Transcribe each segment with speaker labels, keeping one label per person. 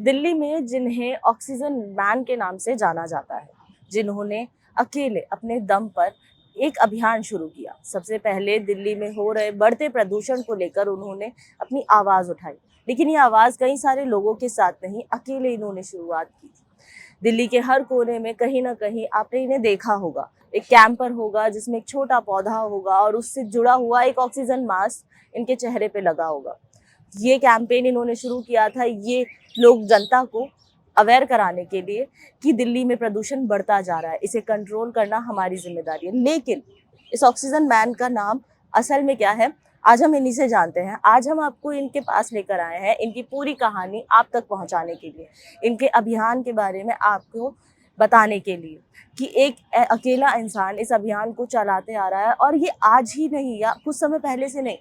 Speaker 1: दिल्ली में जिन्हें oxygen man के नाम से जाना जाता है, जिन्होंने अकेले अपने दम पर एक अभियान शुरू किया। सबसे पहले दिल्ली में हो रहे बढ़ते प्रदूषण को लेकर उन्होंने अपनी आवाज उठाई, लेकिन ये आवाज कई सारे लोगों के साथ नहीं, अकेले इन्होंने शुरुआत की थी। दिल्ली के हर कोने में कहीं ना कहीं आपने इन्हें देखा होगा। एक कैंपर होगा जिसमें एक छोटा पौधा होगा और उससे जुड़ा हुआ एक ऑक्सीजन मास्क इनके चेहरे पे लगा होगा। ये कैंपेन इन्होंने शुरू किया था, ये लोग जनता को अवेयर कराने के लिए कि दिल्ली में प्रदूषण बढ़ता जा रहा है, इसे कंट्रोल करना हमारी जिम्मेदारी है। लेकिन इस ऑक्सीजन मैन का नाम असल में क्या है, आज हम इन्हीं से जानते हैं। आज हम आपको इनके पास लेकर आए हैं, इनकी पूरी कहानी आप तक पहुंचाने के लिए, इनके अभियान के बारे में आपको बताने के लिए कि एक अकेला इंसान इस अभियान को चलाते आ रहा है। और ये आज ही नहीं या कुछ समय पहले से नहीं,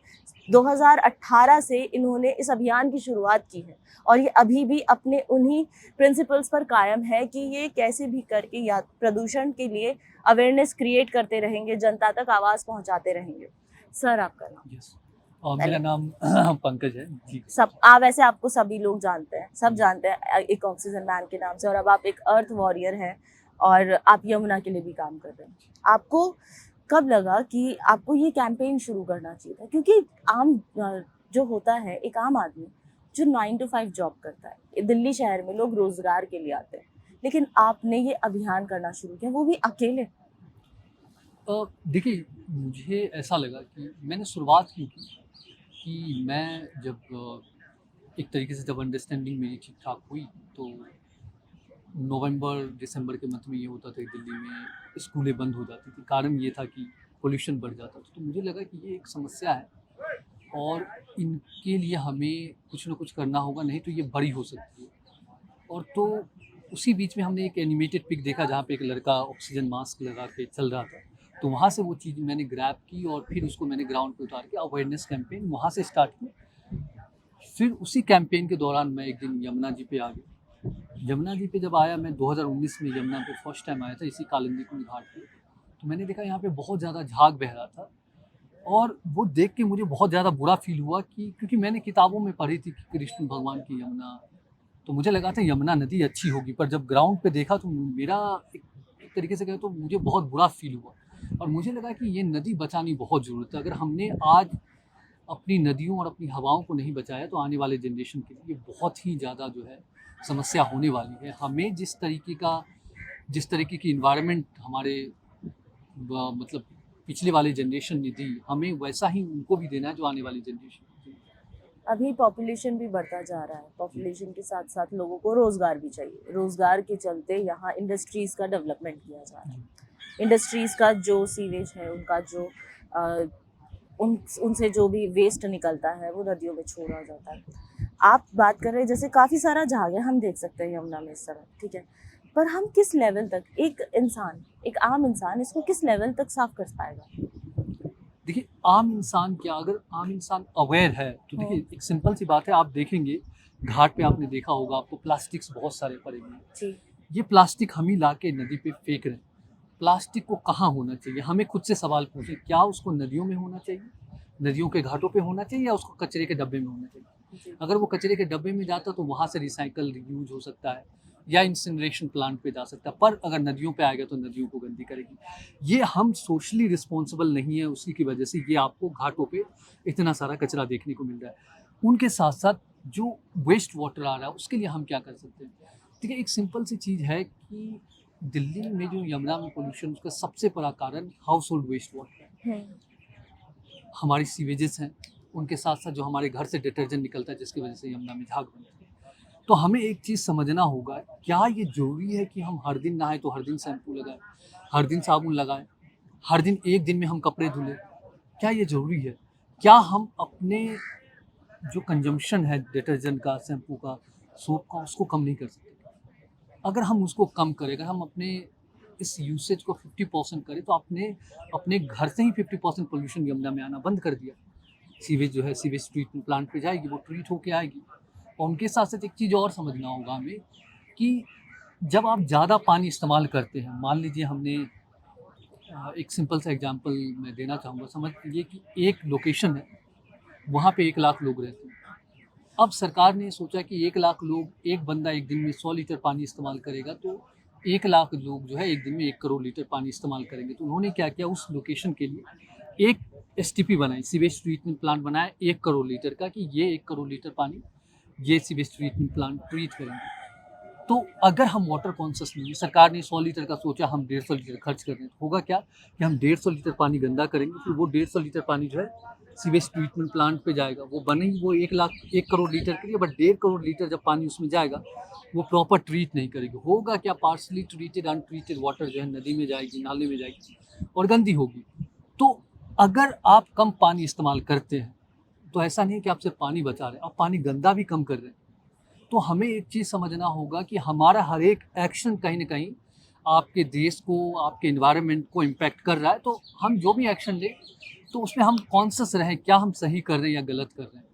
Speaker 1: 2018 से इन्होंने इस अभियान की शुरुआत की है और ये अभी भी अपने उन्हीं प्रिंसिपल्स पर कायम है कि ये कैसे भी करके या प्रदूषण के लिए अवेयरनेस क्रिएट करते रहेंगे, जनता तक आवाज़ पहुंचाते रहेंगे। सर, आपका नाम?
Speaker 2: यस। और मेरा नाम पंकज है जी।
Speaker 1: सब वैसे आपको सभी लोग जानते हैं, सब जानते हैं एक ऑक्सीजन मैन के नाम से, और अब आप एक अर्थ वॉरियर हैं और आप यमुना के लिए भी काम कर रहे हैं। आपको कब लगा कि आपको ये कैंपेन शुरू करना चाहिए था? क्योंकि आम जो होता है, एक आम आदमी जो 9 to 5 जॉब करता है, दिल्ली शहर में लोग रोजगार के लिए आते हैं, लेकिन आपने ये अभियान करना शुरू किया, वो भी अकेले।
Speaker 2: देखिए, मुझे ऐसा लगा कि मैंने शुरुआत क्यों की कि मैं जब एक तरीके से जब अंडरस्टैंडिंग मेरी ठीक ठाक हुई तो नवंबर दिसंबर के मंथ में ये होता था कि दिल्ली में स्कूलें बंद हो जाती थी। कारण ये था कि पोल्यूशन बढ़ जाता था। तो मुझे लगा कि ये एक समस्या है और इनके लिए हमें कुछ ना कुछ करना होगा, नहीं तो ये बड़ी हो सकती है। और तो उसी बीच में हमने एक एनिमेटेड पिक देखा जहाँ पे एक लड़का ऑक्सीजन मास्क लगा के चल रहा था। तो वहाँ से वो चीज़ मैंने ग्रैब की और फिर उसको मैंने ग्राउंड पे उतार के अवेयरनेस कैंपेन वहाँ से स्टार्ट की। फिर उसी कैंपेन के दौरान मैं एक दिन यमुना जी पे आ गया। यमुना जी पे जब आया, मैं 2019 में यमुना पे फर्स्ट टाइम आया था इसी कालिंदी कुंड घाट पे। तो मैंने देखा यहाँ पे बहुत ज़्यादा झाग बह रहा था और वो देख के मुझे बहुत ज़्यादा बुरा फील हुआ कि क्योंकि मैंने किताबों में पढ़ी थी कि कृष्ण भगवान की यमुना, तो मुझे लगा था यमुना नदी अच्छी होगी, पर जब ग्राउंड पे देखा तो मेरा एक तरीके से कहें तो मुझे बहुत बुरा फील हुआ और मुझे लगा कि ये नदी बचानी बहुत ज़रूरत है। अगर हमने आज अपनी नदियों और अपनी हवाओं को नहीं बचाया तो आने वाले जनरेशन के लिए बहुत ही ज़्यादा जो है समस्या होने वाली है। हमें जिस तरीके की इन्वायरमेंट हमारे मतलब पिछले वाले जनरेशन ने दी, हमें वैसा ही उनको भी देना है जो आने वाली जनरेशन को दी।
Speaker 1: अभी पॉपुलेशन भी बढ़ता जा रहा है, पॉपुलेशन के साथ साथ लोगों को रोजगार भी चाहिए। रोजगार के चलते यहाँ इंडस्ट्रीज का डेवलपमेंट किया जा रहा है। इंडस्ट्रीज का जो सीवेज है, उनका जो उनसे जो भी वेस्ट निकलता है वो नदियों में छोड़ा जाता है। आप बात कर रहे हैं जैसे काफ़ी सारा झाग है, हम देख सकते हैं यमुना में इस तरह, ठीक है, पर हम किस लेवल तक, एक आम इंसान इसको किस लेवल तक साफ कर पाएगा?
Speaker 2: देखिए, आम इंसान क्या, अगर आम इंसान अवेयर है तो देखिए एक सिंपल सी बात है। आप देखेंगे घाट पे, आपने देखा होगा, आपको प्लास्टिक्स बहुत सारे पड़े हुए हैं।
Speaker 1: जी।
Speaker 2: ये प्लास्टिक हम ही ला के नदी पे फेंक रहे हैं। प्लास्टिक को कहाँ होना चाहिए, हमें खुद से सवाल पूछें, क्या उसको नदियों में होना चाहिए, नदियों के घाटों पे होना चाहिए, या उसको कचरे के डब्बे में होना चाहिए?
Speaker 1: जी।
Speaker 2: अगर वो कचरे के डब्बे में जाता तो वहाँ से रिसाइकल यूज हो सकता है या इंसिनरेशन प्लांट पे जा सकता है, पर अगर नदियों पे आएगा तो नदियों को गंदी करेगी। ये हम सोशली रिस्पॉन्सिबल नहीं है, उसी की वजह से ये आपको घाटों पे इतना सारा कचरा देखने को मिल रहा है। उनके साथ साथ जो वेस्ट वाटर आ रहा है उसके लिए हम क्या कर सकते हैं? देखिए, एक सिंपल सी चीज़ है कि दिल्ली में जो यमुना में पोल्यूशन, उसका सबसे बड़ा कारण हाउस होल्ड वेस्ट वाटर है। हमारी सीवेजेस हैं, उनके साथ साथ जो हमारे घर से डिटर्जेंट निकलता है जिसकी वजह से यमुना में झाग बनती है। तो हमें एक चीज़ समझना होगा, क्या ये ज़रूरी है कि हम हर दिन नहाएं तो हर दिन शैम्पू लगाएं, हर दिन साबुन लगाएं, हर दिन एक दिन में हम कपड़े धुलें? क्या ये ज़रूरी है? क्या हम अपने जो कंजम्पशन है डिटर्जेंट का, शैम्पू का, सोप का, उसको कम नहीं कर सकते? अगर हम उसको कम करें, अगर हम अपने इस यूसेज को 50% करें तो आपने अपने घर से ही 50% पोल्यूशन यमुना में आना बंद कर दिया। सीवेज जो है, सीवेज ट्रीटमेंट प्लांट पे जाएगी, वो ट्रीट होके आएगी। और उनके साथ साथ एक चीज़ और समझना होगा हमें कि जब आप ज़्यादा पानी इस्तेमाल करते हैं, मान लीजिए हमने एक सिंपल सा एग्जांपल मैं देना चाहूँगा। समझ लीजिए कि एक लोकेशन है, वहाँ पे 1 लाख लोग रहते हैं। अब सरकार ने सोचा कि 1 लाख लोग, एक बंदा एक दिन में 100 लीटर पानी इस्तेमाल करेगा, तो 1 लाख लोग जो है एक दिन में 1 करोड़ लीटर पानी इस्तेमाल करेंगे। तो उन्होंने क्या किया, उस लोकेशन के लिए एक एसटीपी बनाई, सीवेज ट्रीटमेंट प्लांट बनाया 1 करोड़ लीटर का, कि ये 1 करोड़ लीटर पानी ये सीवेज ट्रीटमेंट प्लांट ट्रीट करेंगे। तो अगर हम वाटर कॉन्शियस नहीं है, सरकार ने 100 लीटर का सोचा, हम 150 लीटर खर्च कर रहे हैं, तो होगा क्या कि हम 150 लीटर पानी गंदा करेंगे, फिर वो 150 लीटर पानी जो है सीवेज ट्रीटमेंट प्लांट पे जाएगा। वो बनेगी वो 1 करोड़ लीटर के लिए, बट 1.5 करोड़ लीटर जब पानी उसमें जाएगा वो प्रॉपर ट्रीट नहीं करेगी। होगा क्या, पार्सली ट्रीटेड अनट्रीटेड वाटर जो है नदी में जाएगी, नाले में जाएगी और गंदी होगी। तो अगर आप कम पानी इस्तेमाल करते हैं तो ऐसा नहीं है कि आप सिर्फ पानी बचा रहे हैं, आप पानी गंदा भी कम कर रहे हैं। तो हमें एक चीज़ समझना होगा कि हमारा हर एक एक्शन कहीं न कहीं आपके देश को, आपके एनवायरनमेंट को इम्पैक्ट कर रहा है। तो हम जो भी एक्शन लें, तो उसमें हम कॉन्शियस रहें, क्या हम सही कर रहे हैं या गलत कर रहे हैं?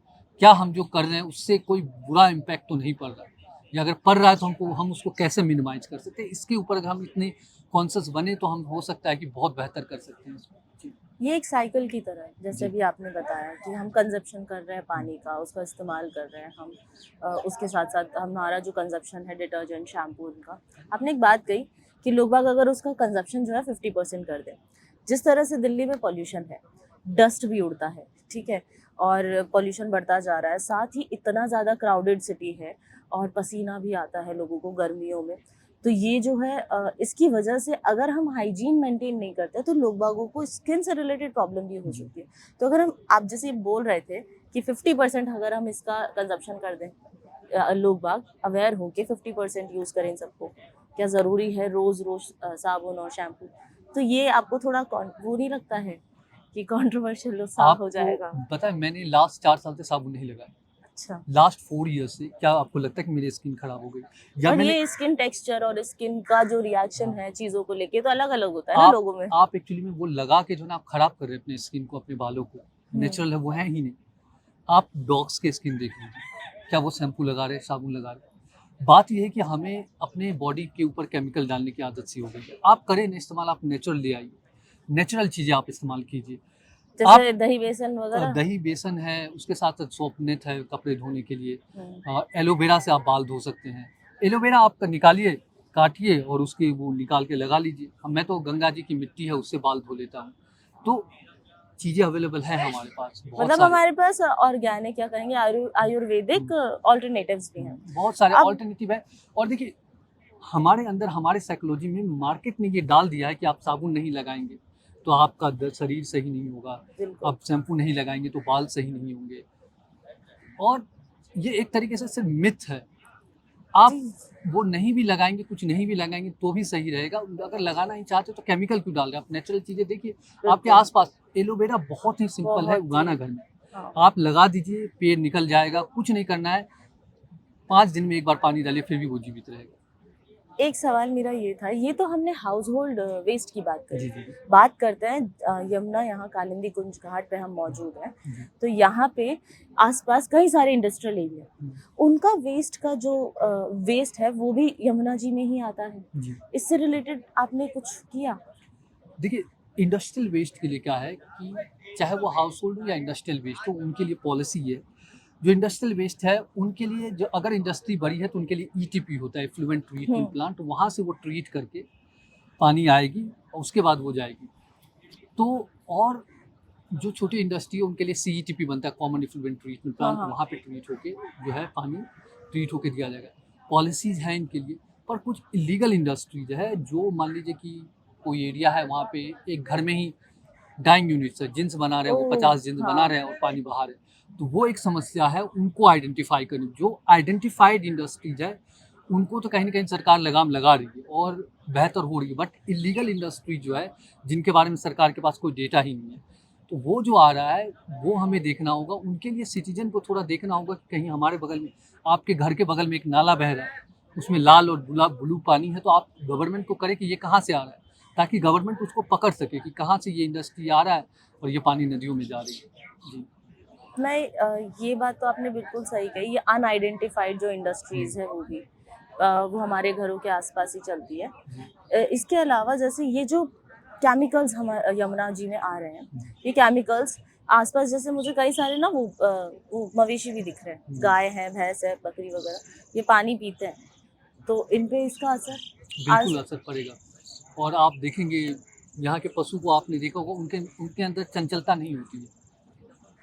Speaker 2: क्या हम जो कर रहे हैं उससे कोई बुरा इम्पैक्ट तो नहीं पड़ रहा है? या अगर पड़ रहा है तो हम उसको कैसे मिनिमाइज़ कर सकते हैं? इसके ऊपर अगर हम इतने कॉन्शियस बने तो हम हो सकता है कि बहुत बेहतर कर सकते हैं इसको। जी।
Speaker 1: ये एक साइकिल की तरह है, जैसे
Speaker 2: जी।
Speaker 1: अभी आपने बताया कि हम कंजप्शन कर रहे हैं पानी का, उसका इस्तेमाल कर रहे हैं हम, उसके साथ-साथ हमारा जो कंजप्शन है डिटर्जेंट, शैम्पू इनका। आपने एक बात कही कि लोग बाग अगर उसका कंजप्शन जो है 50% कर दें। जिस तरह से दिल्ली में पॉल्यूशन है, डस्ट भी उड़ता है, ठीक है? और पॉल्यूशन बढ़ता जा रहा है, साथ ही इतना ज़्यादा क्राउडेड सिटी है और पसीना भी आता है लोगों को गर्मियों में। तो ये जो है इसकी वजह से अगर हम हाइजीन मेंटेन नहीं करते तो लोग बागों को स्किन से रिलेटेड प्रॉब्लम भी हो सकती है। तो अगर हम, आप जैसे बोल रहे थे कि 50% अगर हम इसका कंजप्शन कर दें, लोग बाग अवेयर हो के 50% यूज़ करें इन सबको, क्या ज़रूरी है रोज़-रोज़ साबुन और शैम्पू? तो ये आपको थोड़ा वो नहीं लगता है कि कंट्रोवर्शियल सा हो जाएगा?
Speaker 2: आपको पता है, मैंने लास्ट 4 साल से साबुन नहीं लगाया।
Speaker 1: अच्छा।
Speaker 2: लास्ट 4 ईयर्स से। क्या आपको लगता है कि मेरी स्किन खराब हो गई? या
Speaker 1: और
Speaker 2: मैंने
Speaker 1: ये स्किन टेक्सचर और स्किन का जो रिएक्शन
Speaker 2: हाँ,
Speaker 1: है चीज़ों को लेके तो अलग-अलग होता है ना
Speaker 2: आप
Speaker 1: लोगों में।
Speaker 2: आप एक्चुअली में वो लगा के जो है ना आप खराब कर रहे हैं अपनी स्किन को, अपने बालों को।
Speaker 1: हुँ।
Speaker 2: नेचुरल है वो है ही नहीं। आप डॉग्स के स्किन देख लीजिए, क्या वो शैम्पू लगा रहे हैं, साबुन लगा रहे हैं? बात ये है कि हमें अपने बॉडी के ऊपर केमिकल डालने की आदत सी हो गई है। आप करें ना इस्तेमाल, आप नेचुरल ले आइए, नेचुरल चीज़ें आप इस्तेमाल कीजिए। आप
Speaker 1: जैसे दही बेसन वगैरह?
Speaker 2: दही बेसन है, उसके साथ-साथ सोपनेट है कपड़े धोने के लिए।
Speaker 1: हुँ।
Speaker 2: एलोवेरा से आप बाल धो सकते हैं। एलोवेरा आप निकालिए, काटिए और उसकी वो निकाल के लगा लीजिए। मैं तो गंगा जी की मिट्टी है उससे बाल धो लेता हूँ। तो चीज़ें अवेलेबल हैं हमारे पास बहुत
Speaker 1: मतलब
Speaker 2: सारी।
Speaker 1: हमारे पास ऑर्गेनिक या कहेंगे आयुर्वेदिक ऑल्टरनेटिव्स भी हैं।
Speaker 2: बहुत सारे
Speaker 1: अब
Speaker 2: ऑल्टरनेटिव है। और देखिए, हमारे अंदर, हमारे साइकोलॉजी में मार्केट ने ये डाल दिया है कि आप साबुन नहीं लगाएँगे तो आपका शरीर सही नहीं होगा।
Speaker 1: बिल्कुल।
Speaker 2: आप शैम्पू नहीं लगाएँगे तो बाल सही नहीं होंगे। और ये एक तरीके से सिर्फ मिथ है। आप
Speaker 1: जी,
Speaker 2: वो नहीं भी लगाएँगे, कुछ नहीं भी लगाएँगे तो भी सही रहेगा। अगर लगाना ही चाहते हो तो केमिकल क्यों डाल रहे हैं? आप नेचुरल चीज़ें देखिए, आपके
Speaker 1: बिल्कुल।
Speaker 2: आस-पास एलोवेरा बहुत ही सिंपल है
Speaker 1: बहुत
Speaker 2: उगाना
Speaker 1: ही।
Speaker 2: घर में।
Speaker 1: हाँ।
Speaker 2: आप लगा दीजिए, पेड़ निकल जाएगा, कुछ नहीं करना है, 5 दिन में 1 बार पानी डालिए फिर भी वो जीवित रहेगा।
Speaker 1: एक सवाल मेरा ये था, ये तो हमने हाउसहोल्ड वेस्ट की बात
Speaker 2: जी,
Speaker 1: करी।
Speaker 2: जी, जी।
Speaker 1: बात करते हैं यमुना, यहाँ कालिंदी कुंज घाट पे हम मौजूद हैं।
Speaker 2: जी।
Speaker 1: तो यहाँ पे आस-पास कई सारे इंडस्ट्रियल एरिया,
Speaker 2: हुँ,
Speaker 1: उनका वेस्ट का जो वेस्ट है वो भी यमुना जी में ही आता है।
Speaker 2: जी।
Speaker 1: इससे रिलेटेड आपने कुछ किया?
Speaker 2: देखिए, इंडस्ट्रियल वेस्ट के लिए क्या है कि चाहे वो हाउसहोल्ड हो या इंडस्ट्रियल वेस्ट हो, उनके लिए पॉलिसी है। जो इंडस्ट्रियल वेस्ट है उनके लिए, जो अगर इंडस्ट्री बड़ी है तो उनके लिए ईटीपी होता है, एफ्लुएंट
Speaker 1: हुँ।
Speaker 2: ट्रीटमेंट प्लांट, वहाँ से वो ट्रीट करके पानी आएगी और उसके बाद वो जाएगी। तो और जो छोटी इंडस्ट्री है उनके लिए सीईटीपी बनता है, कॉमन इफ्लुएंट ट्रीटमेंट
Speaker 1: हाँ,
Speaker 2: प्लांट,
Speaker 1: हाँ।
Speaker 2: वहाँ पे ट्रीट होके जो है पानी ट्रीट होके दिया जाएगा। पॉलिसीज़ हैं इनके लिए। पर कुछ इल्लीगल इंडस्ट्रीज़ है, जो मान लीजिए कि कोई एरिया है वहाँ पे एक घर में ही डाइंग यूनिट्स है, जिन्स बना रहे हैं, वो
Speaker 1: ओह!
Speaker 2: 50 जिन्स बना
Speaker 1: हाँ।
Speaker 2: रहे हैं और पानी बहा रहे हैं। तो वो एक समस्या है, उनको आइडेंटिफ़ाई करनी। जो आइडेंटिफ़ाइड इंडस्ट्रीज़ है, उनको तो कहीं न कहीं सरकार लगाम लगा रही है और बेहतर हो रही है। बट इल्लीगल इंडस्ट्री जो है, जिनके बारे में सरकार के पास कोई डेटा ही नहीं है, तो वो जो आ रहा है, वो हमें देखना होगा। उनके लिए सिटीज़न को थोड़ा देखना होगा कि कहीं हमारे बगल में, आपके घर के बगल में एक नाला बह रहा है, उसमें लाल और ब्लू पानी है, तो आप गवर्नमेंट को करें कि ये कहाँ से आ रहा है, ताकि गवर्नमेंट उसको पकड़ सके कि कहाँ से ये इंडस्ट्री आ रहा है और ये पानी नदियों में जा रही है। जी।
Speaker 1: मैं ये बात तो आपने बिल्कुल सही कही, ये अनआइडेंटिफाइड जो
Speaker 2: हुँ,
Speaker 1: इंडस्ट्रीज़ है वो भी वो हमारे घरों के आसपास ही चलती है।
Speaker 2: जी,
Speaker 1: इसके अलावा जैसे ये जो केमिकल्स हम यमुना जी में आ रहे हैं,
Speaker 2: हुँ,
Speaker 1: ये केमिकल्स आसपास जैसे मुझे कई सारे ना वो मवेशी भी दिख रहे हैं, गाय है, भैंस है, बकरी वगैरह, ये पानी पीते हैं, तो इन पे इसका असर आज।
Speaker 2: बिल्कुल असर पड़ेगा। और आप देखेंगे यहाँ के पशु को आपने देखा होगा, उनके उनके अंदर चंचलता नहीं होती है।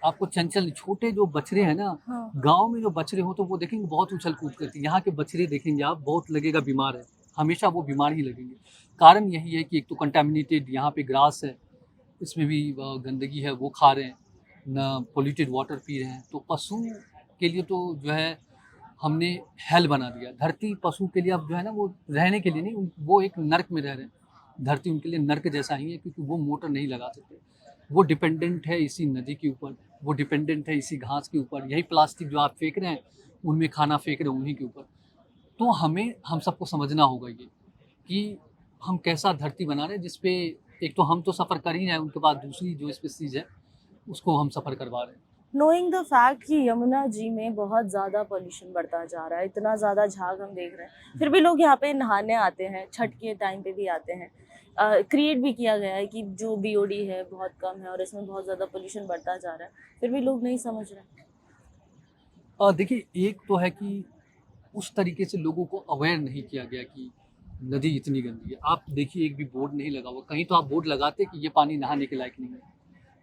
Speaker 2: आपको चंचल छोटे जो बछड़े हैं ना,
Speaker 1: हाँ।
Speaker 2: गाँव में जो बछड़े हो तो वो देखेंगे बहुत उछल-कूद करते हैं। यहाँ के बछड़े देखेंगे आप, बहुत लगेगा बीमार है, हमेशा वो बीमार ही लगेंगे। कारण यही है कि एक तो कंटामिनेटेड यहाँ पे ग्रास है, इसमें भी गंदगी है, वो खा रहे हैं, ना पॉल्यूटेड वाटर पी रहे हैं। तो पशु के लिए तो जो है हमने हेल बना दिया। धरती पशु के लिए अब जो है ना वो रहने के लिए नहीं, वो एक नर्क में रह रहे हैं। धरती उनके लिए नर्क जैसा ही है, क्योंकि वो मोटर नहीं लगा सकते। वो डिपेंडेंट है इसी नदी के ऊपर, वो डिपेंडेंट है इसी घास के ऊपर। यही प्लास्टिक जो आप फेंक रहे हैं, उनमें खाना फेंक रहे हैं उन्हीं के ऊपर। तो हम सबको समझना होगा ये कि हम कैसा धरती बना रहे हैं, जिस पे एक तो हम तो सफ़र कर ही रहे हैं, उनके बाद दूसरी जो स्पीसीज़ है उसको हम सफ़र करवा रहे हैं।
Speaker 1: नोइंग द फैक्ट कि यमुना जी में बहुत ज़्यादा पोल्यूशन बढ़ता जा रहा है, इतना ज़्यादा झाग हम देख रहे हैं, फिर भी लोग यहाँ पे नहाने आते हैं, छठ के टाइम पे भी आते हैं। क्रिएट भी किया गया है कि जो बीओडी है बहुत कम है और इसमें बहुत ज़्यादा पोल्यूशन बढ़ता जा रहा है, फिर भी लोग नहीं समझ रहे।
Speaker 2: देखिए, एक तो है कि उस तरीके से लोगों को अवेयर नहीं किया गया कि नदी इतनी गंदी है। आप देखिए, एक भी बोर्ड नहीं लगा हुआ। कहीं तो आप बोर्ड लगाते कि ये पानी नहाने के लायक नहीं है।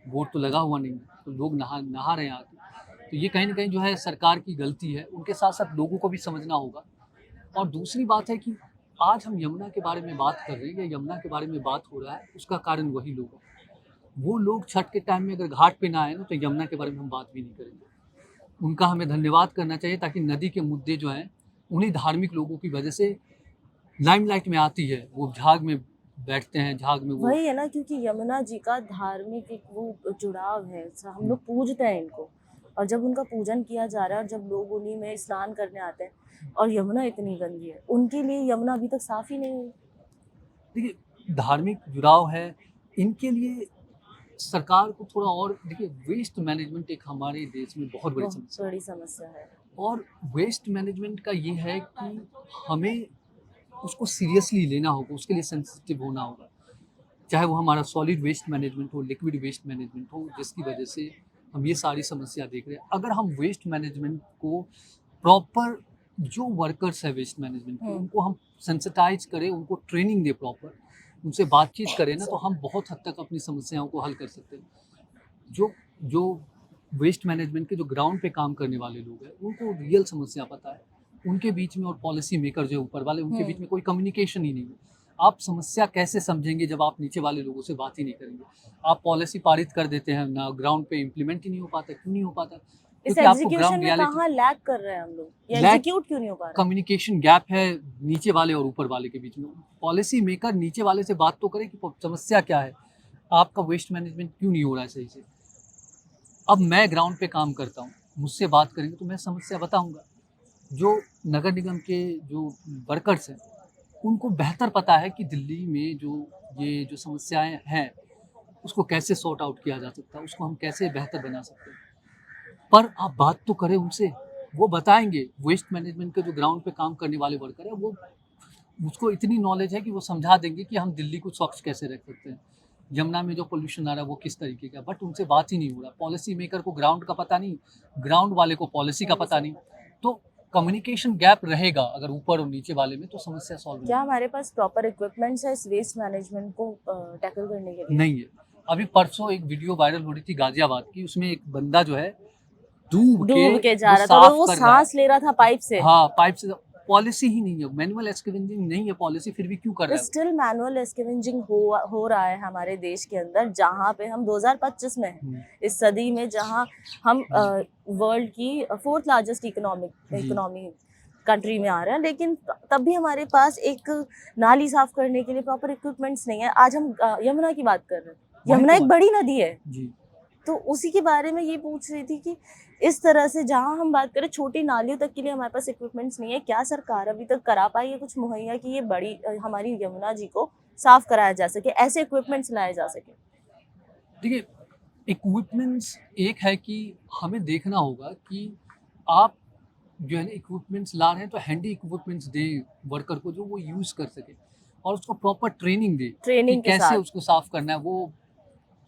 Speaker 2: बोर्ड तो लगा हुआ नहीं है, तो लोग नहा नहा रहे हैं आके। तो ये कहीं न कहीं जो है सरकार की गलती है। उनके साथ-साथ लोगों को भी समझना होगा। और दूसरी बात है कि आज हम यमुना के बारे में बात कर रहे हैं, या यमुना के बारे में बात हो रहा है, उसका कारण वही लोग हैं। वो लोग छठ के टाइम में अगर घाट पे ना आए ना, तो यमुना के बारे में हम बात भी नहीं करेंगे। उनका हमें धन्यवाद करना चाहिए, ताकि नदी के मुद्दे जो हैं, उन्हीं धार्मिक लोगों की वजह से लाइमलाइट में आती है। वो झाग में बैठते हैं, झाग में वो
Speaker 1: वही है ना, क्योंकि यमुना जी का धार्मिक एक वो जुड़ाव है, हम लोग पूजते हैं इनको, और जब उनका पूजन किया जा रहा है और जब लोग उन्हीं में स्नान करने आते हैं और यमुना इतनी गंदी है, उनके लिए यमुना अभी तक साफ ही नहीं हुई।
Speaker 2: देखिए, धार्मिक जुड़ाव है, इनके लिए सरकार को थोड़ा और देखिए, वेस्ट मैनेजमेंट एक हमारे देश में बहुत बड़ी
Speaker 1: बहुत
Speaker 2: समस्या है।
Speaker 1: बड़ी समस्या है।
Speaker 2: और वेस्ट मैनेजमेंट का ये है कि हमें उसको सीरियसली लेना होगा, उसके लिए सेंसिटिव होना होगा। चाहे वो हमारा सॉलिड वेस्ट मैनेजमेंट हो, लिक्विड वेस्ट मैनेजमेंट हो, जिसकी वजह से हम ये सारी समस्या देख रहे हैं। अगर हम वेस्ट मैनेजमेंट को प्रॉपर, जो वर्कर्स है वेस्ट मैनेजमेंट के, उनको हम सेंसिटाइज करें, उनको ट्रेनिंग दें प्रॉपर, उनसे बातचीत करें ना, तो हम बहुत हद तक अपनी समस्याओं को हल कर सकते हैं। जो जो वेस्ट मैनेजमेंट के जो ग्राउंड पे काम करने वाले लोग हैं, उनको रियल समस्या पता है। उनके बीच में और पॉलिसी मेकर जो ऊपर वाले, उनके बीच में कोई कम्युनिकेशन ही नहीं है। आप समस्या कैसे समझेंगे जब आप नीचे वाले लोगों से बात ही नहीं करेंगे? आप पॉलिसी पारित कर देते हैं ना, ग्राउंड पे इम्प्लीमेंट ही नहीं हो पाता। क्यों नहीं हो पाता?
Speaker 1: इस
Speaker 2: क्योंकि आपको
Speaker 1: एग्जीक्यूशन
Speaker 2: ग्राउंड
Speaker 1: में
Speaker 2: रियलिटी,
Speaker 1: कहाँ लैग कर रहे हैं हम लोग, ये
Speaker 2: लैग
Speaker 1: एग्जीक्यूट क्यों नहीं हो पा रहा?
Speaker 2: कम्युनिकेशन गैप है नीचे वाले और ऊपर वाले के बीच में। पॉलिसी मेकर नीचे वाले से बात तो करे कि समस्या क्या है, आपका वेस्ट मैनेजमेंट क्यों नहीं हो रहा है सही से। अब मैं ग्राउंड पे काम करता हूँ, मुझसे बात करेंगे तो मैं समस्या बताऊंगा। जो नगर निगम के जो वर्कर्स हैं, उनको बेहतर पता है कि दिल्ली में जो समस्याएं हैं, उसको कैसे सॉर्ट आउट किया जा सकता है, उसको हम कैसे बेहतर बना सकते हैं। पर आप बात तो करें उनसे, वो बताएंगे। वेस्ट मैनेजमेंट के जो ग्राउंड पे काम करने वाले वर्कर है, वो उसको इतनी नॉलेज है कि वो समझा देंगे कि हम दिल्ली को स्वच्छ कैसे रख सकते हैं, यमुना में जो पोल्यूशन आ रहा है वो किस तरीके का। बट उनसे बात ही नहीं हो रहा। पॉलिसी मेकर को ग्राउंड का पता नहीं, ग्राउंड वाले को पॉलिसी का पता नहीं। तो कम्युनिकेशन गैप रहेगा अगर ऊपर और नीचे वाले में, तो समस्या सॉल्व
Speaker 1: क्या हमारे पास प्रॉपर इक्विपमेंट्स है इस वेस्ट मैनेजमेंट को टैकल करने के लिए?
Speaker 2: नहीं है। अभी परसों एक वीडियो वायरल हो रही थी गाजियाबाद की, उसमें एक बंदा जो है डूब
Speaker 1: डूब के जा
Speaker 2: वो
Speaker 1: रहा था,
Speaker 2: साफ
Speaker 1: तो वो
Speaker 2: कर रहा है।
Speaker 1: सांस ले रहा था पाइप से।
Speaker 2: हाँ, पाइप से। पॉलिसी ही नहीं है, मैनुअल एक्सकेवेंजिंग नहीं है पॉलिसी, फिर भी क्यों कर रहा है?
Speaker 1: स्टिल मैनुअल एक्सकेवेंजिंग हो रहा है हमारे देश के अंदर, जहाँ पे हम 2025 में हैं, इस सदी में, जहाँ हम वर्ल्ड की फोर्थ लार्जेस्ट इकोनॉमी कंट्री में आ रहे हैं, लेकिन तब भी हमारे पास एक नाली साफ करने के लिए प्रॉपर इक्विपमेंट्स नहीं है। आज हम यमुना की बात कर रहे हैं, यमुना एक बड़ी नदी है
Speaker 2: जी।
Speaker 1: तो उसी के बारे में ये पूछ रही थी कि इस तरह से जहाँ हम बात करें छोटी नालियों तक के लिए हमारे पास इक्विपमेंट्स नहीं है, क्या सरकार अभी तक करा पाई है कुछ मुहैया कि ये बड़ी हमारी यमुना जी को साफ कराया जा सके, ऐसे इक्विपमेंट्स लाए जा सके?
Speaker 2: देखिए, इक्विपमेंट्स एक है कि हमें देखना होगा कि आप जो है ना इक्विपमेंट्स ला रहे हैं, तो हैंडी इक्विपमेंट्स दें वर्कर को, जो वो यूज़ कर सके, और उसको प्रॉपर ट्रेनिंग दे कि
Speaker 1: ट्रेनिंग के
Speaker 2: कैसे
Speaker 1: साथ।
Speaker 2: उसको साफ करना है। वो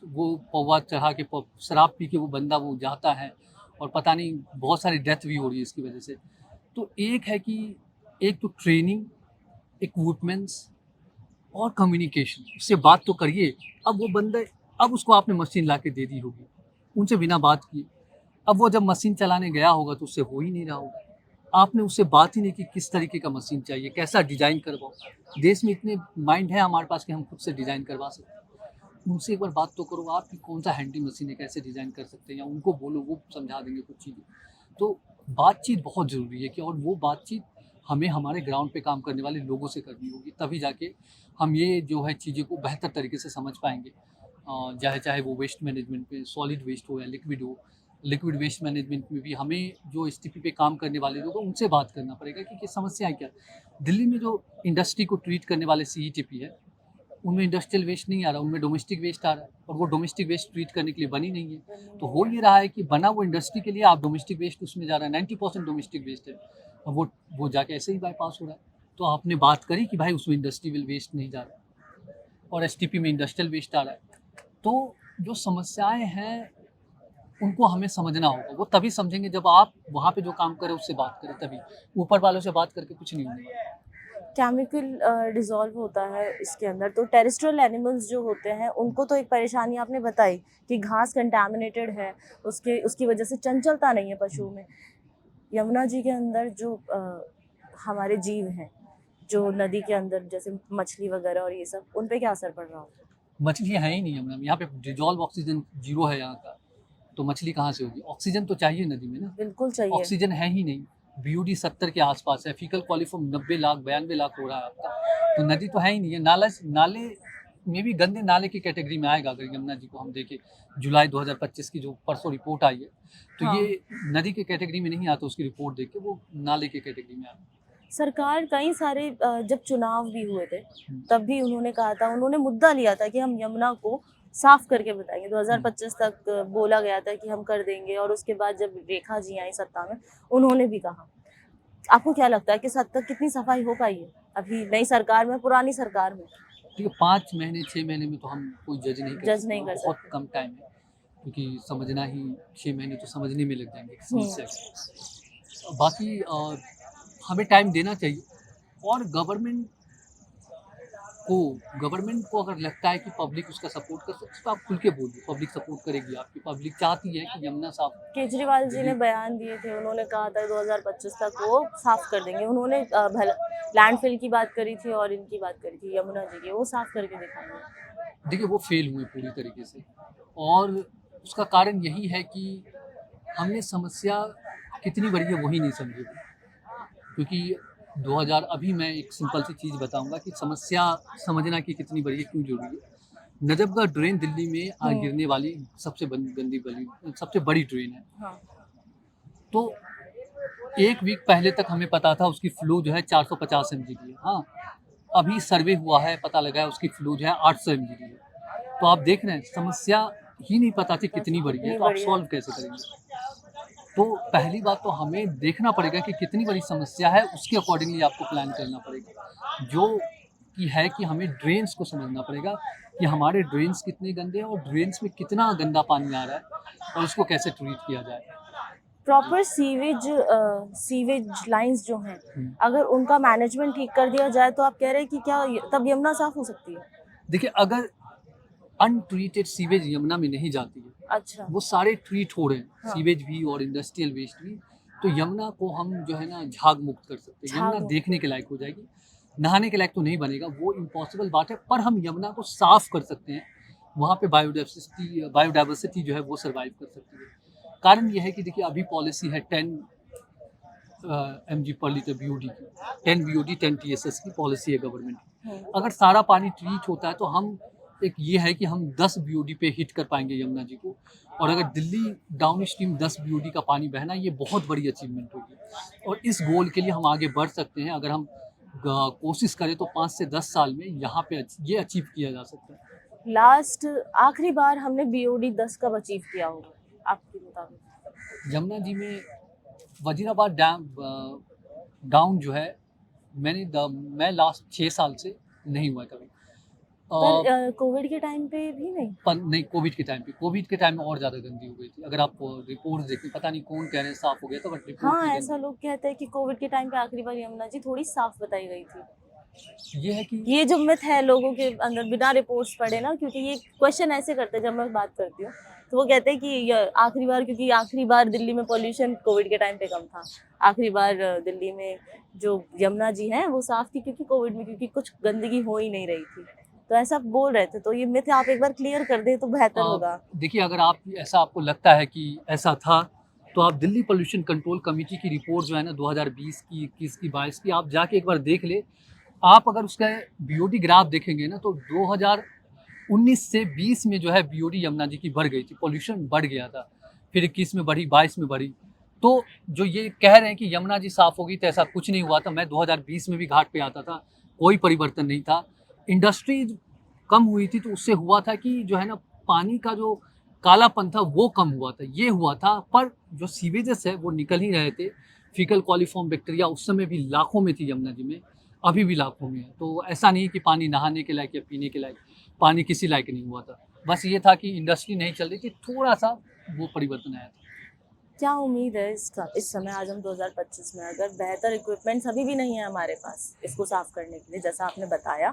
Speaker 2: वो पौवा चढ़ा के शराब पी के वो बंदा वो जाता है और पता नहीं बहुत सारी डेथ भी हो रही है इसकी वजह से। तो एक है कि एक तो ट्रेनिंग, इक्विपमेंट्स और कम्युनिकेशन, उससे बात तो करिए। अब वो बंदा, अब उसको आपने मशीन ला के दे दी होगी, उनसे बिना बात किए। अब वो जब मशीन चलाने गया होगा तो उससे हो ही नहीं रहा होगा। आपने उससे बात ही नहीं की किस तरीके का मशीन चाहिए, कैसा डिज़ाइन करवाओ। देश में इतने माइंड है हमारे पास कि हम खुद से डिज़ाइन करवा सकते हैं। उनसे एक बार बात तो करो आप कि कौन सा हैंडी मशीन है, कैसे डिज़ाइन कर सकते हैं, या उनको बोलो, वो समझा देंगे कुछ चीज़ें। तो बातचीत बहुत ज़रूरी है कि, और वो बातचीत हमें हमारे ग्राउंड पे काम करने वाले लोगों से करनी होगी, तभी जाके हम ये जो है चीज़ें को बेहतर तरीके से समझ पाएंगे। चाहे चाहे वो वेस्ट मैनेजमेंट में सॉलिड वेस्ट हो या लिक्विड हो। लिक्विड वेस्ट मैनेजमेंट में भी हमें जो एसटीपी पे काम करने वाले लोग हैं उनसे बात करना पड़ेगा कि समस्याएं क्या है। दिल्ली में जो इंडस्ट्री को ट्रीट करने वाले सीईटीपी है, उनमें इंडस्ट्रियल वेस्ट नहीं आ रहा, उनमें डोमेस्टिक वेस्ट आ रहा है, और वो डोमेस्टिक वेस्ट ट्रीट करने के लिए बनी नहीं है। तो हो ये रहा है कि बना वो इंडस्ट्री के लिए, आप डोमेस्टिक वेस्ट उसमें जा रहा है, 90% डोमेस्टिक वेस्ट है, और वो जाके ऐसे ही बाईपास हो रहा है। तो आपने बात करी कि भाई उसमें इंडस्ट्रियल वेस्ट नहीं जा रहा और एसटीपी में इंडस्ट्रियल वेस्ट आ रहा है। तो जो समस्याएं हैं उनको हमें समझना होगा। वो तभी समझेंगे जब आप वहाँ पे जो काम करें उससे बात करें, तभी। ऊपर वालों से बात करके कुछ नहीं होने वाला।
Speaker 1: केमिकल डिज़ोल्व होता है इसके अंदर, तो टेरेस्ट्रियल एनिमल्स जो होते हैं उनको तो एक परेशानी आपने बताई कि घास कंटामिनेटेड है, उसकी वजह से चंचलता नहीं है पशुओं में। यमुना जी के अंदर जो हमारे जीव हैं, जो नदी के अंदर जैसे मछली वगैरह और ये सब, उन पे क्या असर पड़ रहा होगा?
Speaker 2: मछलियाँ हैं ही नहीं यमुना में, यहाँ पे डिजॉल्व ऑक्सीजन जीरो है यहाँ का, तो मछली कहाँ से होगी? ऑक्सीजन तो चाहिए नदी में ना,
Speaker 1: बिल्कुल चाहिए।
Speaker 2: ऑक्सीजन है ही नहीं। बीओडी 70 के आसपास है, फीकल कॉलीफॉर्म 90 लाख 92 लाख हो रहा है आपका, तो नदी तो है ही नहीं है। नाले में भी गंदे नाले की कैटेगरी में आएगा अगर यमुना जी को हम देखें। जुलाई 2025 की जो परसों रिपोर्ट आई है, तो
Speaker 1: हाँ।
Speaker 2: ये नदी के कैटेगरी में नहीं आता, उसकी रिपोर्ट देख के वो नाले के कैटेगरी में आता।
Speaker 1: सरकार कई सारे जब चुनाव भी हुए थे, तब भी उन्होंने कहा था, उन्होंने मुद्दा लिया था कि हम यमुना को साफ करके बताएंगे। 2025 तक बोला गया था कि हम कर देंगे, और उसके बाद जब रेखा जी आई सत्ता में, उन्होंने भी कहा। आपको क्या लगता है कि हद तक कितनी सफाई हो पाई है अभी नई सरकार में, पुरानी सरकार में?
Speaker 2: ठीक है, 5 महीने 6 महीने में तो हम कोई जज नहीं कर
Speaker 1: जज
Speaker 2: सकते,
Speaker 1: नहीं
Speaker 2: वो
Speaker 1: कर
Speaker 2: बहुत
Speaker 1: सकते।
Speaker 2: कम टाइम है, क्योंकि समझना ही 6 महीने तो समझने में लग जाएंगे कि समस्या क्या है। बाकी हमें टाइम देना चाहिए, और गवर्नमेंट को अगर लगता है कि पब्लिक उसका सपोर्ट कर सकती है तो आप खुल के बोलिए, पब्लिक सपोर्ट करेगी आपकी। पब्लिक चाहती है कि यमुना साफ।
Speaker 1: केजरीवाल जी ने
Speaker 2: दिल्ली
Speaker 1: बयान दिए थे, उन्होंने कहा था 2025 तक वो साफ कर देंगे। उन्होंने लैंडफिल की बात करी थी और इनकी बात करी थी, यमुना जी की, वो साफ करके दिखाएंगे।
Speaker 2: देखिए वो फेल हुए पूरी तरीके से, और उसका कारण यही है कि हमने समस्या कितनी बड़ी है वही नहीं समझे। क्योंकि 2000, अभी मैं एक सिंपल सी चीज़ बताऊंगा कि समस्या समझना कि कितनी बड़ी है, क्यों जरूरी है। नजफगढ़ ड्रेन दिल्ली में गिरने वाली सबसे बड़ी ड्रेन है।
Speaker 1: हाँ।
Speaker 2: तो एक वीक पहले तक हमें पता था उसकी फ्लो जो है 450 mg की है। हाँ, अभी सर्वे हुआ है, पता लगा है उसकी फ्लो जो है 800 mg की है। तो आप देख रहे हैं समस्या ही नहीं पता थी कितनी बड़ी है,
Speaker 1: कितनी
Speaker 2: तो आप
Speaker 1: बड़ी है।
Speaker 2: सॉल्व कैसे करेंगे? तो पहली बात तो हमें देखना पड़ेगा कि कितनी बड़ी समस्या है, उसके अकॉर्डिंगली आपको प्लान करना पड़ेगा। जो कि है कि हमें ड्रेन्स को समझना पड़ेगा कि हमारे ड्रेन्स कितने गंदे हैं और ड्रेन्स में कितना गंदा पानी आ रहा है, और उसको कैसे ट्रीट किया जाए।
Speaker 1: प्रॉपर सीवेज लाइंस जो हैं,
Speaker 2: हम्म।
Speaker 1: अगर उनका मैनेजमेंट ठीक कर दिया जाए, तो आप कह रहे हैं कि क्या तब यमुना साफ हो सकती है?
Speaker 2: देखिए, अगर अनट्रीटेड सीवेज यमुना में नहीं जाती है,
Speaker 1: अच्छा।
Speaker 2: वो सारे ट्रीट हो रहे हैं,
Speaker 1: हाँ।
Speaker 2: सीवेज भी और इंडस्ट्रियल वेस्ट भी, तो यमुना को हम जो है ना झाग मुक्त कर सकते हैं। यमुना
Speaker 1: झाग
Speaker 2: देखने के लायक हो जाएगी, नहाने के लायक तो नहीं बनेगा, वो इम्पॉसिबल बात है, पर हम यमुना को साफ कर सकते हैं। वहाँ पे बायोडाइवर्सिटी जो है वो सर्वाइव कर सकती है। कारण यह है कि देखिए अभी पॉलिसी है 10 mg पर लीटर BOD की, 10 BOD 10 TSS की पॉलिसी है गवर्नमेंट की। अगर सारा पानी ट्रीट होता है तो हम, एक ये है कि हम 10 BOD पे हिट कर पाएंगे यमुना जी को, और अगर दिल्ली डाउन स्ट्रीम 10 BOD का पानी बहना, ये बहुत बड़ी अचीवमेंट होगी, और इस गोल के लिए हम आगे बढ़ सकते हैं। अगर हम कोशिश करें तो 5 से 10 साल में यहाँ पे ये अचीव किया जा सकता है।
Speaker 1: आखिरी बार हमने BOD 10 कब अचीव किया होगा आपके मुताबिक?
Speaker 2: यमुना जी में वजीराबाद डैम डाउन जो है, मैं लास्ट 6 साल से नहीं हुआ कभी।
Speaker 1: पर कोविड के टाइम पे भी नहीं।
Speaker 2: पर नहीं, कोविड के टाइम में और ज़्यादा गंदी हो गई थी। अगर आप रिपोर्ट्स देखें, पता नहीं कौन कह रहे हैं साफ़ हो गया था, बट रिपोर्ट
Speaker 1: हाँ,
Speaker 2: में
Speaker 1: ऐसा लोग कहते हैं कि कोविड के टाइम पे आखिरी बार यमुना जी थोड़ी साफ बताई गई थी।
Speaker 2: ये है कि
Speaker 1: ये जो मिथ है लोगों के अंदर बिना रिपोर्ट्स पढ़े ना, क्योंकि ये क्वेश्चन ऐसे करते हैं जब मैं बात करती हूँ, तो वो कहते हैं कि ये आखिरी बार, क्योंकि आखिरी बार दिल्ली में पॉल्यूशन कोविड के टाइम पे कम था। आखिरी बार दिल्ली में जो यमुना जी हैं वो साफ थी क्योंकि कोविड में, क्योंकि कुछ गंदगी हो ही नहीं रही थी। तो ऐसा बोल रहे थे, तो ये मिथ आप एक बार क्लियर कर दें तो बेहतर होगा।
Speaker 2: देखिए, अगर आप ऐसा आपको लगता है कि ऐसा था, तो आप दिल्ली पॉल्यूशन कंट्रोल कमेटी की रिपोर्ट जो है ना 2020 की, 21 की, 22 की, आप जाके एक बार देख ले। आप अगर उसका बीओडी ग्राफ देखेंगे ना, तो 2019 से 20 में जो है बीओडी यमुना जी की बढ़ गई थी, पॉल्यूशन बढ़ गया था। फिर 21 में बढ़ी, 22 में बढ़ी। तो जो ये कह रहे हैं कि यमुना जी साफ हो गई, तो ऐसा कुछ नहीं हुआ था। मैं 2020 में भी घाट पे आता था, कोई परिवर्तन नहीं था। इंडस्ट्री कम हुई थी, तो उससे हुआ था कि जो है ना पानी का जो कालापन था वो कम हुआ था, ये हुआ था। पर जो सीवेजेस है वो निकल ही रहे थे। फीकल कॉलीफॉर्म बैक्टीरिया उस समय भी लाखों में थी यमुना जी में, अभी भी लाखों में है। तो ऐसा नहीं कि पानी नहाने के लायक या पीने के लायक, पानी किसी लायक नहीं हुआ था। बस ये था कि इंडस्ट्री नहीं चल रही थी, थोड़ा सा वो परिवर्तन आया था।
Speaker 1: क्या उम्मीद है इस समय, आज हम 2025 में, अगर बेहतर इक्विपमेंट्स अभी भी नहीं है हमारे पास इसको साफ करने के लिए जैसा आपने बताया,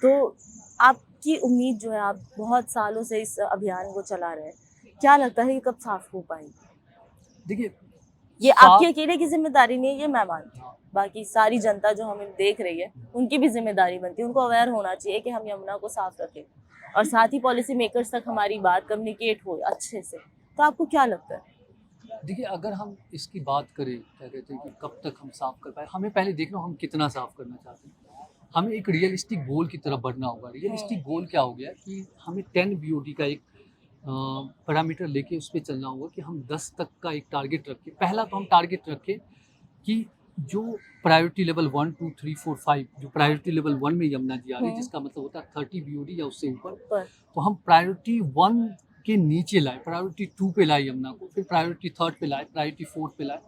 Speaker 1: तो आपकी उम्मीद जो है, आप बहुत सालों से इस अभियान को चला रहे हैं, क्या लगता है कि कब साफ हो पाएगी?
Speaker 2: देखिए,
Speaker 1: ये आपकी
Speaker 2: साफ,
Speaker 1: अकेले की जिम्मेदारी नहीं है, ये मैं मानती हूँ। बाकी सारी जनता जो हमें देख रही है उनकी भी जिम्मेदारी बनती है, उनको अवेयर होना चाहिए कि हम यमुना को साफ रखें, और साथ ही पॉलिसी मेकर्स तक हमारी बात कम्युनिकेट हो अच्छे से। तो आपको क्या लगता है?
Speaker 2: देखिए, अगर हम इसकी बात करें, क्या कहते हैं कि कब तक हम साफ कर पाए, हमें पहले देखना हम कितना साफ करना चाहते हैं। हमें एक रियलिस्टिक गोल की तरफ बढ़ना होगा। रियलिस्टिक गोल क्या हो गया कि हमें 10 बीओडी का एक पैरामीटर लेके उस पे चलना होगा कि हम 10 तक का एक टारगेट रखें। पहला तो हम टारगेट रखें कि जो प्रायोरिटी लेवल 1, 2, 3, 4, 5, जो प्रायोरिटी लेवल 1 में यमुना जी आ रही है, जिसका मतलब होता है 30 बीओडी या उससे ऊपर, तो हम प्रायोरिटी 1 के नीचे लाए, प्रायोरिटी 2 पे लाए यमुना को, फिर प्रायोरिटी 3 पे लाए, प्रायोरिटी 4 पे लाए।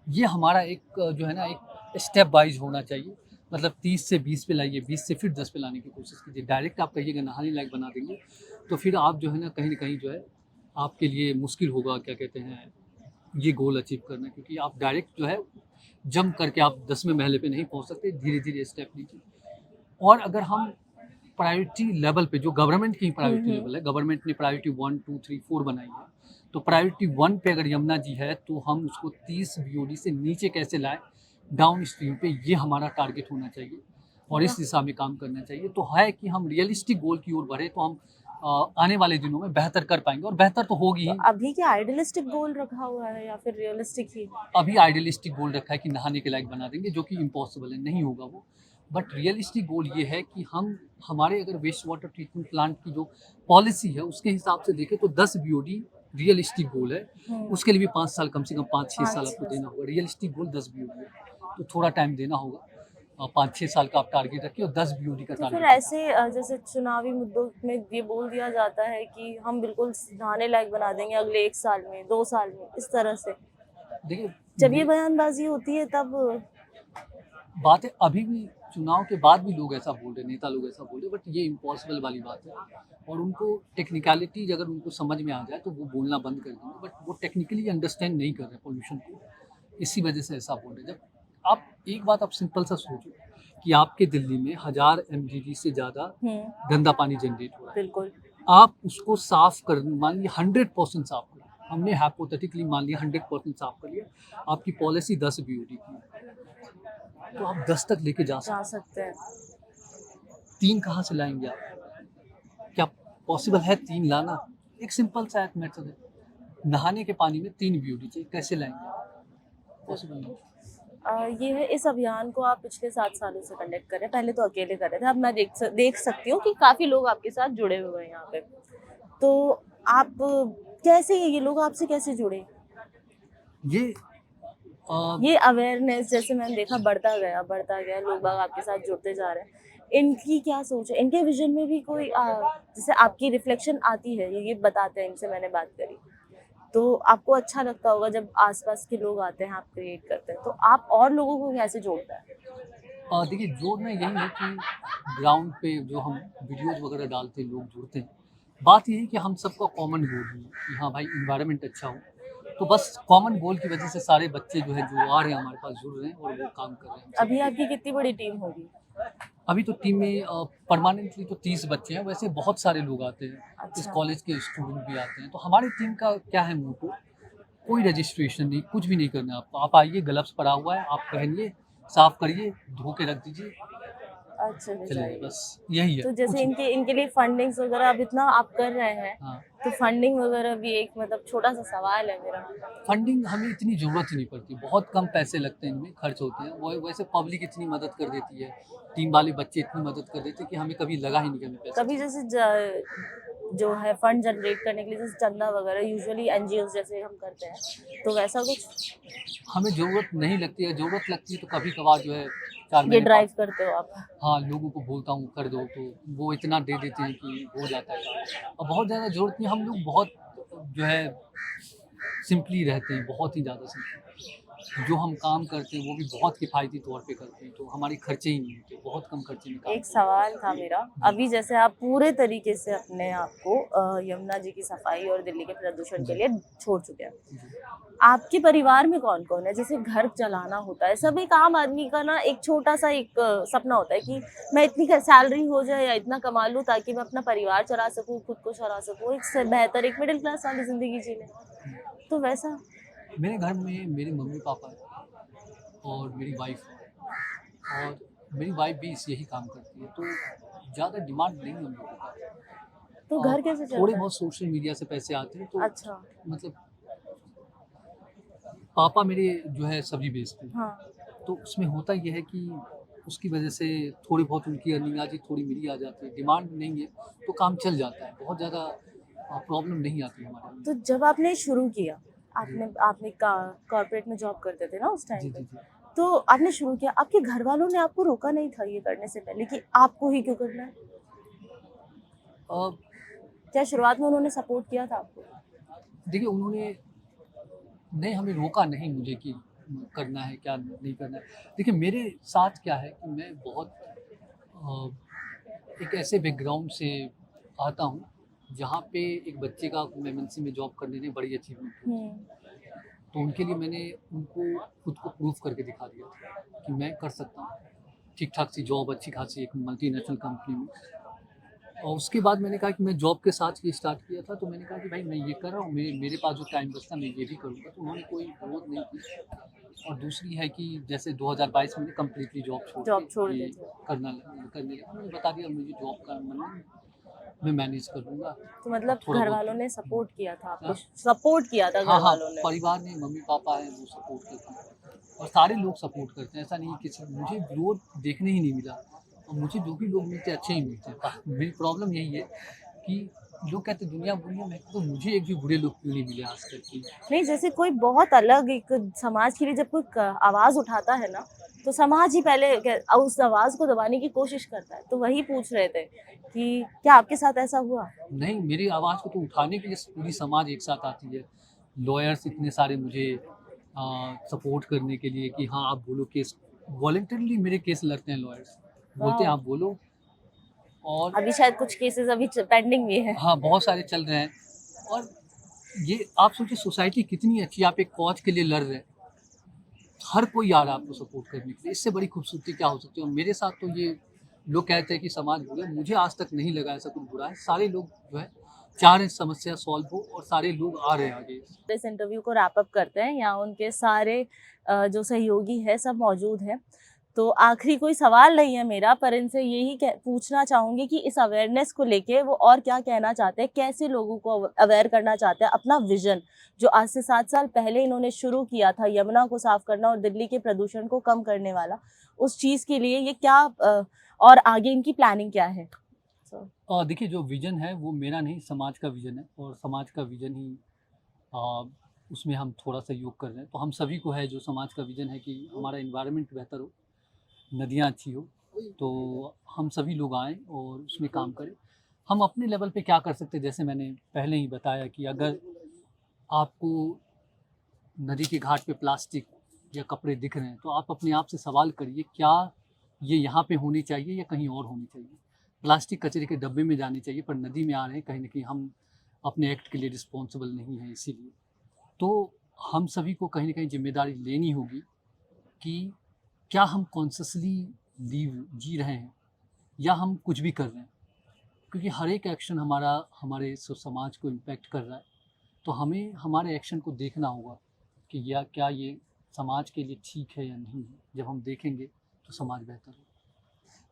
Speaker 2: ये हमारा एक जो है ना एक स्टेप वाइज होना चाहिए। मतलब 30 से 20 पे लाइए, 20 से फिर 10 पे लाने की कोशिश कीजिए। डायरेक्ट आप कहिएगा नहाने लायक बना देंगे, तो फिर आप जो है ना कहीं जो है आपके लिए मुश्किल होगा, क्या कहते हैं, ये गोल अचीव करना। क्योंकि आप डायरेक्ट जो है जंप करके आप 10वें महले पे नहीं पहुंच सकते, धीरे धीरे स्टेप लीजिए। और अगर हम प्रायोरिटी लेवल पे, जो गवर्नमेंट की प्रायोरिटी लेवल है, गवर्नमेंट ने प्रायोरिटी 1, 2, 3, 4 बनाई है, तो प्रायोरिटी 1 पे अगर यमुना जी है, तो हम उसको 30 बीओडी से नीचे कैसे लाएं डाउन स्ट्रीम पे, ये हमारा टारगेट होना चाहिए और इस दिशा में काम करना चाहिए। तो है कि हम रियलिस्टिक गोल की ओर बढ़े, तो हम आने वाले दिनों में बेहतर कर पाएंगे, और बेहतर तो होगी
Speaker 1: तो
Speaker 2: ही।
Speaker 1: अभी क्या आइडियलिस्टिक गोल रखा हुआ है या फिर रियलिस्टिक ही?
Speaker 2: अभी आइडियलिस्टिक गोल रखा है कि नहाने के लायक बना देंगे, जो कि इम्पॉसिबल है, नहीं होगा वो। बट रियलिस्टिक गोल ये है कि हम हमारे अगर वेस्ट वाटर ट्रीटमेंट प्लांट की जो पॉलिसी है उसके हिसाब से देखें, तो 10 बीओडी रियलिस्टिक गोल है। उसके लिए भी 5 साल, कम से कम 5-6 साल आपको देना होगा। रियलिस्टिक गोल 10 बीओडी है, तो थोड़ा टाइम देना होगा। 5-6 साल का आप टारगेट रखिए और 10 बीओडी का
Speaker 1: तो फिर
Speaker 2: टारगेट।
Speaker 1: ऐसे जैसे चुनावी मुद्दों में ये बोल दिया जाता है कि हम बिल्कुल नहाने लायक बना देंगे अगले 1 साल में, 2 साल में, इस तरह से
Speaker 2: देखिए,
Speaker 1: जब ये बयानबाजी होती है तब
Speaker 2: बातें अभी भी चुनाव के बाद भी लोग ऐसा बोल रहे, नेता लोग ऐसा बोल रहे, बट ये इम्पॉसिबल वाली बात है। और उनको टेक्निकलिटी अगर उनको समझ में आ जाए तो वो बोलना बंद कर देंगे, बट वो टेक्निकली अंडरस्टैंड नहीं कर रहे पोल्यूशन को, इसी वजह से ऐसा बोल रहे। जब आप एक बात आप सिंपल सा सोचो कि आपके दिल्ली में 1000 MGD से ज़्यादा गंदा पानी जनरेट हो रहा है।
Speaker 1: बिल्कुल
Speaker 2: आप उसको साफ कर, मान लीजिए 100% साफ कर, हमने हाइपोथेटिकली मान लिया 100% साफ कर लिया, आपकी पॉलिसी 10 बीओडी की है, तो आप 10 तक लेके जा
Speaker 1: जा सकते हैं।
Speaker 2: 3 कहाँ से लाएंगे आप? क्या पॉसिबल है 3 लाना? एक सिंपल सा एक मेथड है, नहाने के पानी में 3 बीओडी चाहिए, कैसे लाएंगे? पॉसिबल नहीं।
Speaker 1: ये है, इस अभियान को आप पिछले 7 सालों से कंडक्ट कर रहे हैं। पहले तो अकेले कर रहे थे, अब मैं देख सकती हूँ कि काफी लोग आपके साथ जुड़े हुए हैं यहाँ पे। तो आप कैसे, ये लोग आपसे कैसे जुड़े?
Speaker 2: ये आ,
Speaker 1: ये अवेयरनेस जैसे मैंने देखा बढ़ता गया, लोग बाग आपके साथ जुड़ते जा रहे हैं। इनकी क्या सोच है? इनके विजन में भी कोई जैसे आपकी रिफ्लेक्शन आती है, ये बताते हैं, इनसे मैंने बात करी, तो आपको अच्छा लगता होगा जब आसपास के लोग आते हैं, आप क्रिएट करते हैं, तो आप और लोगों को कैसे जोड़ते हैं?
Speaker 2: देखिए जोड़ना यही है कि ग्राउंड पे जो हम वीडियोज़ वगैरह डालते हैं, लोग जुड़ते हैं। बात ये है कि हम सबका कॉमन गोल है कि हाँ भाई एनवायरनमेंट अच्छा हो। तो बस कॉमन गोल की वजह से सारे बच्चे जो है जो आ रहे हैं हमारे पास जुड़ रहे हैं और वो काम कर रहे हैं हम
Speaker 1: अभी
Speaker 2: सभी
Speaker 1: आपकी कितनी बड़ी टीम होगी?
Speaker 2: अभी तो टीम में परमानेंटली तो 30 बच्चे हैं, वैसे बहुत सारे लोग आते हैं। इस
Speaker 1: अच्छा।
Speaker 2: कॉलेज के स्टूडेंट भी आते हैं। तो हमारी टीम का क्या है मोटो, कोई रजिस्ट्रेशन नहीं, कुछ भी नहीं करना है आपको। आप आइए, ग्लव्स पड़ा हुआ है, आप पहनिए, साफ करिए, धो के रख दीजिए,
Speaker 1: अच्छा
Speaker 2: चले जाइए,
Speaker 1: बताइए।
Speaker 2: बस यही है,
Speaker 1: तो जैसे
Speaker 2: कुछ नहीं।
Speaker 1: इनके लिए फंडिंग्स वगैरह अब इतना आप कर रहे हैं,
Speaker 2: हाँ,
Speaker 1: तो फंडिंग वगैरह भी एक मतलब छोटा-सा सवाल है मेरा।
Speaker 2: फंडिंग हमें इतनी ज़रूरत ही नहीं पड़ती, बहुत कम पैसे लगते हैं इनमें, खर्च होते हैं। वो वैसे पब्लिक इतनी मदद कर देती है, टीम वाले बच्चे इतनी मदद कर देते हैं कि हमें कभी लगा ही नहीं कि हमें पैसे
Speaker 1: कभी
Speaker 2: चाहिए।
Speaker 1: जैसे जो है फंड जनरेट करने के लिए जैसे चंदा वगैरह यूजुअली एनजीओज जैसे हम करते हैं, तो वैसा कुछ
Speaker 2: हमें ज़रूरत नहीं लगती है, ज़रूरत लगती है तो कभी-कभार जो है 4
Speaker 1: ये
Speaker 2: महीने 5
Speaker 1: ड्राइव करते हो आप?
Speaker 2: हाँ, लोगों को बोलता हूँ कर दो, तो वो इतना दे देते हैं कि हो जाता है काम। और बहुत ज़्यादा ज़रूरत नहीं, हम लोग बहुत जो है सिंपली रहते हैं, बहुत ही ज़्यादा सिंपली। जो हम काम करते हैं वो भी बहुत किफ़ायती तौर पे करते हैं, तो हमारे खर्चे ही नहीं होते, बहुत कम खर्चे में काम
Speaker 1: एक
Speaker 2: चल जाता
Speaker 1: सवाल था मेरा,
Speaker 2: है।
Speaker 1: अभी जैसे आप पूरे तरीके से अपने आप को यमुना जी की सफाई और दिल्ली के प्रदूषण के
Speaker 2: जी,
Speaker 1: लिए छोड़ चुके हैं।
Speaker 2: जी, जी।
Speaker 1: आपके परिवार में कौन-कौन है? जैसे घर चलाना होता है, सब एक आम आदमी का ना एक छोटा-सा एक सपना होता है कि मैं इतनी क सैलरी हो जाए या इतना कमा लूँ ताकि मैं अपना परिवार चला सकूँ, खुद को चला सकूँ, एक स बेहतर एक मिडल क्लास वाली ज़िंदगी जी लें। तो वैसा
Speaker 2: मेरे घर में मेरे मम्मी-पापा हैं और मेरी वाइफ़ है और मेरी वाइफ़ भी यही काम करती है, तो ज़्यादा डिमांड नहीं है हम लोगों का।
Speaker 1: तो
Speaker 2: और
Speaker 1: घर कैसे
Speaker 2: थोड़े
Speaker 1: चलता है?
Speaker 2: बहुत सोशल मीडिया से पैसे आते हैं, तो
Speaker 1: अच्छा,
Speaker 2: मतलब पापा मेरे जो है सब्ज़ी बेचते हैं,
Speaker 1: हाँ।
Speaker 2: तो उसमें होता ये है कि उसकी वजह से थोड़ी बहुत उनकी अर्निंग आ जाती, थोड़ी मेरी आ जाती है। डिमांड नहीं है, तो काम चल जाता है, बहुत ज़्यादा प्रॉब्लम नहीं आती हमारे लिए।
Speaker 1: तो जब आपने शुरू किया,
Speaker 2: जी।
Speaker 1: आपने आपने का कॉर्पोरेट में जॉब करते थे ना उस टाइम
Speaker 2: जी,
Speaker 1: पे?
Speaker 2: जी, जी।
Speaker 1: तो आपने शुरू किया, आपके घरवालों ने आपको रोका नहीं था ये करने से पहले कि आपको ही क्यों करना है?
Speaker 2: अ,
Speaker 1: क्या शुरुआत में उन्होंने सपोर्ट किया था आपको?
Speaker 2: देखिए उन्होंने नहीं हमें रोका नहीं मुझे कि करना है, क्या नहीं करना है। देखिए मेरे साथ क्या है कि मैं बहुत एक ऐसे बैकग्राउंड से आता हूँ, जहाँ पे एक बच्चे का एमएनसी में जॉब करने ने बड़ी अचीवमेंट होती
Speaker 1: हुँ,
Speaker 2: है। तो उनके लिए मैंने उनको खुद को प्रूव करके दिखा दिया था कि मैं कर सकता हूँ। ठीक-ठाक सी जॉब अच्छी खासी एक मल्टीनेशनल कंपनी में। और उसके बाद मैंने कहा कि मैं जॉब के साथ ये स्टार्ट किया था, तो मैंने कहा कि भाई मैं ये कर रहा हूँ, मेरे पास जो टाइम बचता है मैं ये भी करूँगा। तो उन्होंने कोई विरोध नहीं की। और दूसरी है कि जैसे 2022 में मैंने कंप्लीटली जॉब छोड़ के
Speaker 1: जॉब छोड़
Speaker 2: ये
Speaker 1: दी थी।
Speaker 2: करने लगा। मैंने बता दिया मुझे जॉब का मन नहीं, मैं मैनेज कर लूँगा।
Speaker 1: तो
Speaker 2: अब
Speaker 1: मतलब
Speaker 2: थोड़ा बहुत
Speaker 1: घरवालों ने सपोर्ट किया था आपको,
Speaker 2: हाँ,
Speaker 1: सपोर्ट किया था
Speaker 2: हाँ, हाँ,
Speaker 1: घरवालों ने।
Speaker 2: परिवार में मम्मी-पापा हैं वो सपोर्ट करते हैं और सारे लोग सपोर्ट करते हैं। ऐसा नहीं है किसी मुझे विरोध देखने ही नहीं मिला और मुझे जो भी लोग मिलते हैं अच्छे ही मिलते हैं। मेरी प्रॉब्लम यही है कि लोग कहते हैं दुनिया बुरी है, मैं कहता हूँ मुझे एक भी बुरे लोग क्यों नहीं मिले आज तक कि
Speaker 1: नहीं, जैसे कोई बहुत अलग एक समाज के लिए जब कोई क आवाज़ उठाता है ना, तो समाज ही पहले उस आवाज़ को दबाने की कोशिश करता है। तो वही पूछ रहे थे कि क्या आपके साथ ऐसा हुआ?
Speaker 2: नहीं मेरी आवाज़ को तो उठाने के लिए पूरी समाज एक साथ आती है। लॉयर्स इतने सारे मुझे सपोर्ट करने के लिए कि हाँ, आप बोलो केस वॉलंटरीली मेरे केस लड़ते हैं लॉयर्स। बोलते हैं
Speaker 1: वाओ!
Speaker 2: आप बोलो और
Speaker 1: अभी शायद कुछ केसेस अभी पेंडिंग भी है।
Speaker 2: हाँ, बहुत सारे चल रहे हैं और ये आप सोचिए सोसाइटी कितनी अच्छी है, आप एक कॉज के लिए लड़ रहे हैं। हर कोई आ रहा है आपको सपोर्ट करने के लिए, इससे बड़ी खूबसूरती क्या हो सकती है? और मेरे साथ तो ये लोग कहते हैं कि समाज बुरा है, मुझे आज तक नहीं लगा ऐसा कुछ बुरा है। सारे लोग जो है चाह रहे हैं समस्या सॉल्व हो और सारे लोग आ रहे हैं आगे।
Speaker 1: इस इंटरव्यू को रैप अप करते हैं, यहाँ उनके सारे जो सहयोगी हैं सब मौजूद हैं। तो आखिरी कोई सवाल नहीं है मेरा, पर इनसे यही पूछना चाहूँगी कि इस अवेयरनेस को लेके वो और क्या कहना चाहते हैं, कैसे लोगों को अवेयर करना चाहते हैं, अपना विज़न जो आज से 7 साल पहले इन्होंने शुरू किया था यमुना को साफ करना और दिल्ली के प्रदूषण को कम करने वाला, उस चीज़ के लिए ये क्या और आगे इनकी प्लानिंग क्या है? सो
Speaker 2: देखिए जो विज़न है वो मेरा नहीं समाज का विज़न है और समाज का विज़न ही अ, उसमें हम थोड़ा सहयोग कर रहे हैं। तो हम सभी को है जो समाज का विज़न है कि हमारा एनवायरनमेंट बेहतर हो, नदियाँ अच्छी हो, तो हम सभी लोग आएँ और उसमें काम करें। हम अपने लेवल पे क्या कर सकते हैं जैसे मैंने पहले ही बताया कि अगर आपको नदी के घाट पे प्लास्टिक या कपड़े दिख रहे हैं, तो आप अपने आप से सवाल करिए क्या ये यहाँ पे होनी चाहिए या कहीं और होनी चाहिए। प्लास्टिक कचरे के डब्बे में जानी चाहिए, पर नदी में आ रहे हैं, कहीं न कहीं हम अपने एक्ट के लिए रिस्पॉन्सिबल नहीं हैं इसीलिए। तो हम सभी को कहीं न कहीं ज़िम्मेदारी लेनी होगी कि क्या हम कॉन्शियसली जी रहे हैं या हम कुछ भी कर रहे हैं। क्योंकि हर एक एक्शन हमारे समाज को इम्पैक्ट कर रहा है। तो हमें हमारे एक्शन को देखना होगा कि या क्या ये समाज के लिए ठीक है या नहीं है। जब हम देखेंगे तो समाज बेहतर होगा।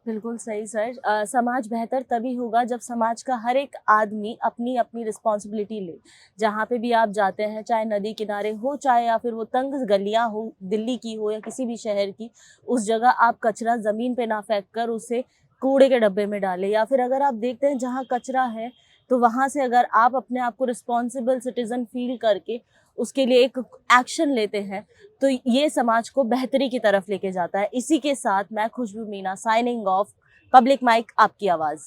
Speaker 1: बिल्कुल सही सर। समाज बेहतर तभी होगा जब समाज का हर एक आदमी अपनी अपनी रिस्पॉन्सिबिलिटी ले। जहाँ पे भी आप जाते हैं, चाहे नदी किनारे हो, चाहे या फिर वो तंग गलियाँ हो, दिल्ली की हो या किसी भी शहर की, उस जगह आप कचरा ज़मीन पे ना फेंक कर उसे कूड़े के डब्बे में डालें। या फिर अगर आप देखते हैं जहाँ कचरा है, तो वहाँ से अगर आप अपने आप को रिस्पॉन्सिबल सिटीज़न फ़ील करके उसके लिए एक एक्शन लेते हैं, तो ये समाज को बेहतरी की तरफ लेके जाता है। इसी के साथ मैं Khushboo Meena signing off. Public mic आपकी आवाज़।